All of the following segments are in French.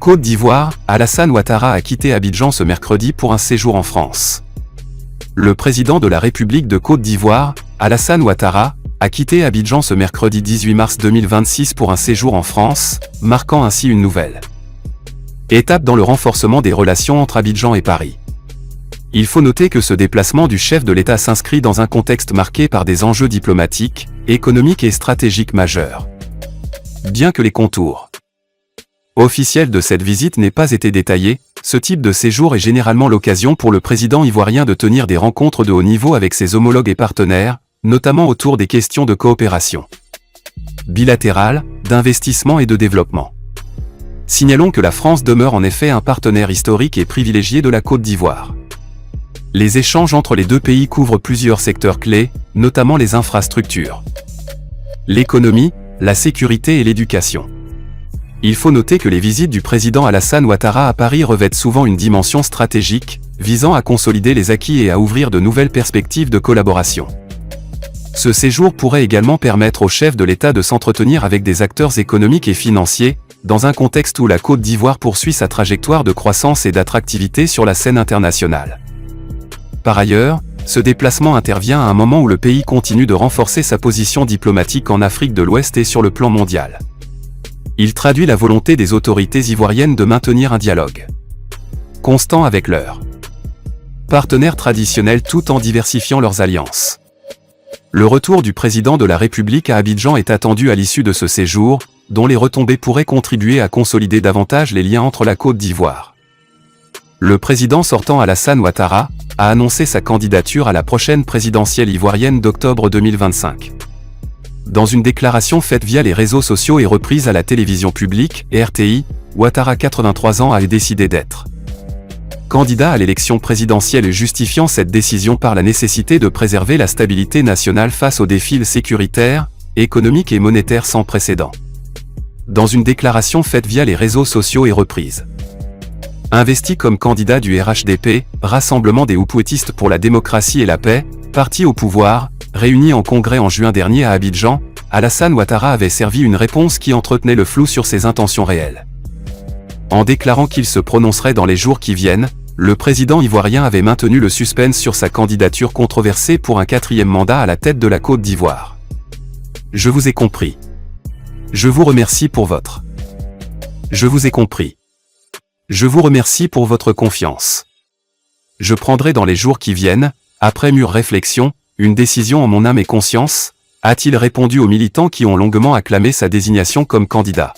Côte d'Ivoire, Alassane Ouattara a quitté Abidjan ce mercredi pour un séjour en France. Le président de la République de Côte d'Ivoire, Alassane Ouattara, a quitté Abidjan ce mercredi 18 mars 2026 pour un séjour en France, marquant ainsi une nouvelle étape dans le renforcement des relations entre Abidjan et Paris. Il faut noter que ce déplacement du chef de l'État s'inscrit dans un contexte marqué par des enjeux diplomatiques, économiques et stratégiques majeurs. Bien que les contours officiels de cette visite n'aient pas été détaillés, ce type de séjour est généralement l'occasion pour le président ivoirien de tenir des rencontres de haut niveau avec ses homologues et partenaires, notamment autour des questions de coopération bilatérale, d'investissement et de développement. Signalons que la France demeure en effet un partenaire historique et privilégié de la Côte d'Ivoire. Les échanges entre les deux pays couvrent plusieurs secteurs clés, notamment les infrastructures, l'économie, la sécurité et l'éducation. Il faut noter que les visites du président Alassane Ouattara à Paris revêtent souvent une dimension stratégique, visant à consolider les acquis et à ouvrir de nouvelles perspectives de collaboration. Ce séjour pourrait également permettre au chef de l'État de s'entretenir avec des acteurs économiques et financiers, dans un contexte où la Côte d'Ivoire poursuit sa trajectoire de croissance et d'attractivité sur la scène internationale. Par ailleurs, ce déplacement intervient à un moment où le pays continue de renforcer sa position diplomatique en Afrique de l'Ouest et sur le plan mondial. Il traduit la volonté des autorités ivoiriennes de maintenir un dialogue constant avec leurs partenaires traditionnels tout en diversifiant leurs alliances. Le retour du président de la République à Abidjan est attendu à l'issue de ce séjour, dont les retombées pourraient contribuer à consolider davantage les liens entre la Côte d'Ivoire. Le président sortant Alassane Ouattara a annoncé sa candidature à la prochaine présidentielle ivoirienne d'octobre 2025. Dans une déclaration faite via les réseaux sociaux et reprise à la télévision publique, RTI, Ouattara, 83 ans, a décidé d'être candidat à l'élection présidentielle, justifiant cette décision par la nécessité de préserver la stabilité nationale face aux défis sécuritaires, économiques et monétaires sans précédent. Dans une déclaration faite via les réseaux sociaux et reprise. Investi comme candidat du RHDP, Rassemblement des Hupuétistes pour la démocratie et la paix, parti au pouvoir, réuni en congrès en juin dernier à Abidjan, Alassane Ouattara avait servi une réponse qui entretenait le flou sur ses intentions réelles. En déclarant qu'il se prononcerait dans les jours qui viennent, le président ivoirien avait maintenu le suspense sur sa candidature controversée pour un 4e mandat à la tête de la Côte d'Ivoire. Je vous ai compris. Je vous remercie pour votre. Je vous ai compris. Je vous remercie pour votre confiance. Je prendrai dans les jours qui viennent, après mûre réflexion, une décision en mon âme et conscience, a-t-il répondu aux militants qui ont longuement acclamé sa désignation comme candidat.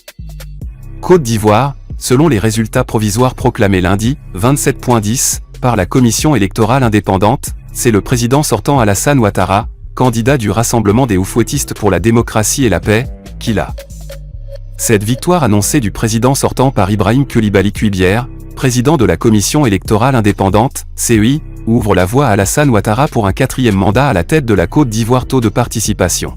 Côte d'Ivoire, selon les résultats provisoires proclamés lundi, 27.10, par la Commission électorale indépendante, c'est le président sortant Alassane Ouattara, candidat du Rassemblement des Hupuétistes pour la démocratie et la paix, qui l'a. Cette victoire annoncée du président sortant par Ibrahim Coulibaly Cuibière, président de la Commission électorale indépendante, CEI, ouvre la voie à Alassane Ouattara pour un 4e mandat à la tête de la Côte d'Ivoire. Taux de participation.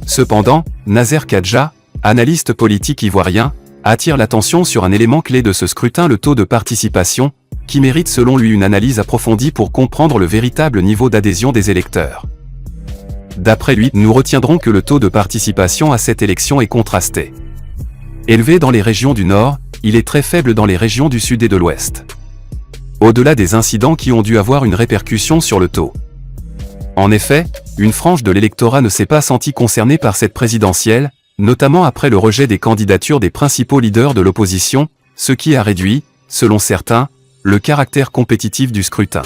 Cependant, Nazer Kadja, analyste politique ivoirien, attire l'attention sur un élément clé de ce scrutin, le taux de participation, qui mérite selon lui une analyse approfondie pour comprendre le véritable niveau d'adhésion des électeurs. D'après lui, nous retiendrons que le taux de participation à cette élection est contrasté. Élevé dans les régions du Nord, il est très faible dans les régions du Sud et de l'Ouest. Au-delà des incidents qui ont dû avoir une répercussion sur le taux. En effet, une frange de l'électorat ne s'est pas sentie concernée par cette présidentielle, notamment après le rejet des candidatures des principaux leaders de l'opposition, ce qui a réduit, selon certains, le caractère compétitif du scrutin.